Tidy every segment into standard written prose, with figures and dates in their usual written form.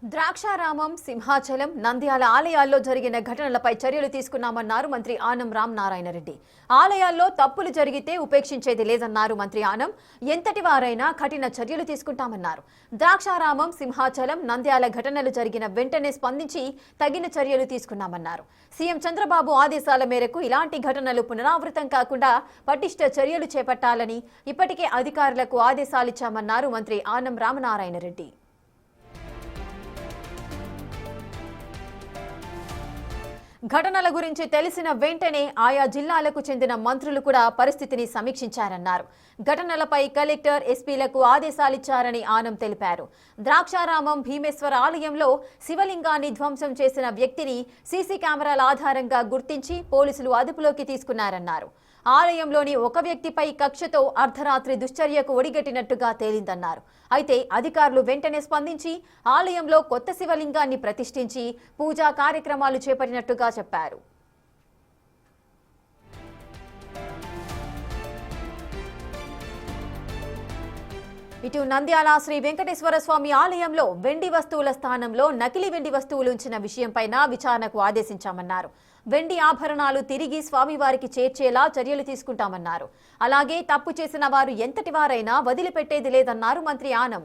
ద్రాక్షారామం, సింహాచలం, నంద్యాల ఆలయాల్లో జరిగిన ఘటనలపై చర్యలు తీసుకున్నామన్నారు మంత్రి ఆనం రామనారాయణ రెడ్డి. ఆలయాల్లో తప్పులు జరిగితే ఉపేక్షించేది లేదన్నారు మంత్రి ఆనం. ఎంతటి వారైనా కఠిన చర్యలు తీసుకుంటామన్నారు. ద్రాక్షారామం, సింహాచలం, నంద్యాల ఘటనలు జరిగిన వెంటనే స్పందించి తగిన చర్యలు తీసుకున్నామన్నారు. సీఎం చంద్రబాబు ఆదేశాల మేరకు ఇలాంటి ఘటనలు పునరావృతం కాకుండా పటిష్ట చర్యలు చేపట్టాలని ఇప్పటికే అధికారులకు ఆదేశాలిచ్చామన్నారు మంత్రి ఆనం రామనారాయణ రెడ్డి. ఘటనల గురించి తెలిసిన వెంటనే ఆయా జిల్లాలకు చెందిన మంత్రులు కూడా పరిస్థితిని సమీక్షించారన్నారు. ఘటనలపై కలెక్టర్, ఎస్పీలకు ఆదేశాలిచ్చారని ఆనం తెలిపారు. ద్రాక్షారామం భీమేశ్వర ఆలయంలో శివలింగాన్ని ధ్వంసం చేసిన వ్యక్తిని సీసీ కెమెరాల ఆధారంగా గుర్తించి పోలీసులు అదుపులోకి తీసుకున్నారన్నారు. ఆలయంలోని ఒక వ్యక్తిపై కక్షతో అర్ధరాత్రి దుశ్చర్యకు ఒడిగట్టినట్టుగా తేలిందన్నారు. అయితే అధికారులు వెంటనే స్పందించి ఆలయంలో కొత్త శివలింగాన్ని ప్రతిష్ఠించి పూజా కార్యక్రమాలు చేపట్టినట్టుగా చెప్పారు. ఇటు నంద్యాల శ్రీ వెంకటేశ్వర స్వామి ఆలయంలో వెండి వస్తువుల స్థానంలో నకిలీ వెండి వస్తువులు ఉంచిన విషయంపైన విచారణకు ఆదేశించామన్నారు. వెండి ఆభరణాలు తిరిగి స్వామివారికి చేర్చేలా చర్యలు తీసుకుంటామన్నారు. అలాగే తప్పు చేసిన వారు ఎంతటి వారైనా వదిలిపెట్టేది లేదన్నారు మంత్రి ఆనం.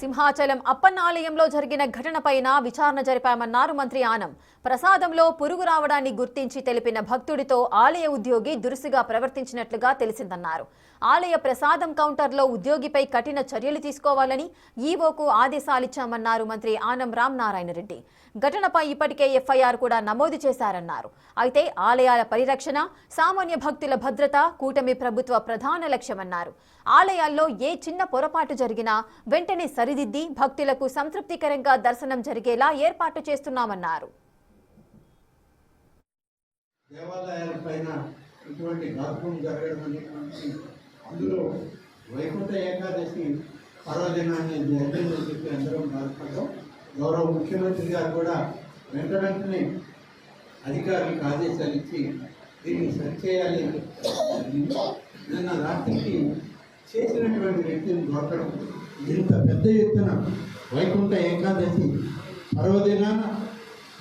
సింహాచలం అప్పన్న ఆలయంలో జరిగిన ఘటనపైన విచారణ జరిపామన్నారు మంత్రి ఆనం. ప్రసాదంలో పురుగు రావడాన్ని గుర్తించి తెలిపిన భక్తుడితో ఆలయ ఉద్యోగి దురుసుగా ప్రవర్తించినట్లుగా తెలిసిందన్నారు. ఆలయ ప్రసాదం కౌంటర్లో ఉద్యోగిపై కఠిన చర్యలు తీసుకోవాలని ఈవోకు ఆదేశాలిచ్చామన్నారు మంత్రి ఆనం రామనారాయణ రెడ్డి. ఘటనపై ఇప్పటికే ఎఫ్ఐఆర్ కూడా నమోదు చేశారన్నారు. అయితే ఆలయాల పరిరక్షణ, సామాన్య భక్తుల భద్రత కూటమి ప్రభుత్వ ప్రధాన లక్ష్యమన్నారు. ఆలయాల్లో ఏ చిన్న పొరపాటు జరిగినా వెంటనే సరిదిద్ది భక్తులకు సంతృప్తికరంగా దర్శనం జరిగేలా ఏర్పాటు చేస్తున్నామన్నారు. దేవాలయాలపైన ఇటువంటి గాత్రం జరగడం అనేటువంటి అందులో వైకుంఠ ఏకాదశి పర్వదినాన్ని జయంతిని చెప్పి అందరం బాధపడ్డాం. గౌరవ ముఖ్యమంత్రి గారు కూడా వెంటనే అధికారులకు ఆదేశాలు ఇచ్చి దీన్ని సరిచేయాలి. నిన్న రాత్రికి చేసినటువంటి వ్యక్తిని దొరకడం, ఇంత పెద్ద ఎత్తున వైకుంఠ ఏకాదశి పర్వదినాన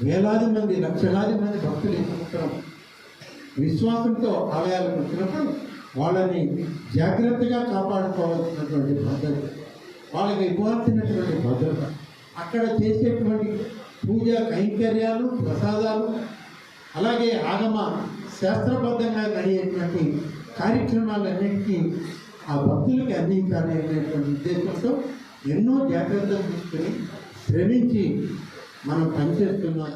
వేలాది మంది, లక్షలాది మంది భక్తులు ఎదుర్కొనడం, విశ్వాసంతో ఆలయాలకు వచ్చినప్పుడు వాళ్ళని జాగ్రత్తగా కాపాడుకోవాల్సినటువంటి భద్రత, వాళ్ళకి ఇవ్వాల్సినటువంటి భద్రత, అక్కడ చేసేటువంటి పూజా కైంకర్యాలు, ప్రసాదాలు, అలాగే ఆగమ శాస్త్రబద్ధంగా నడిచేటువంటి కార్యక్రమాలన్నింటికీ ఆ భక్తులకి అందించాలి అనేటువంటి ఉద్దేశంతో ఎన్నో జాగ్రత్తలు తీసుకుని శ్రమించి మనం పనిచేస్తున్నాం.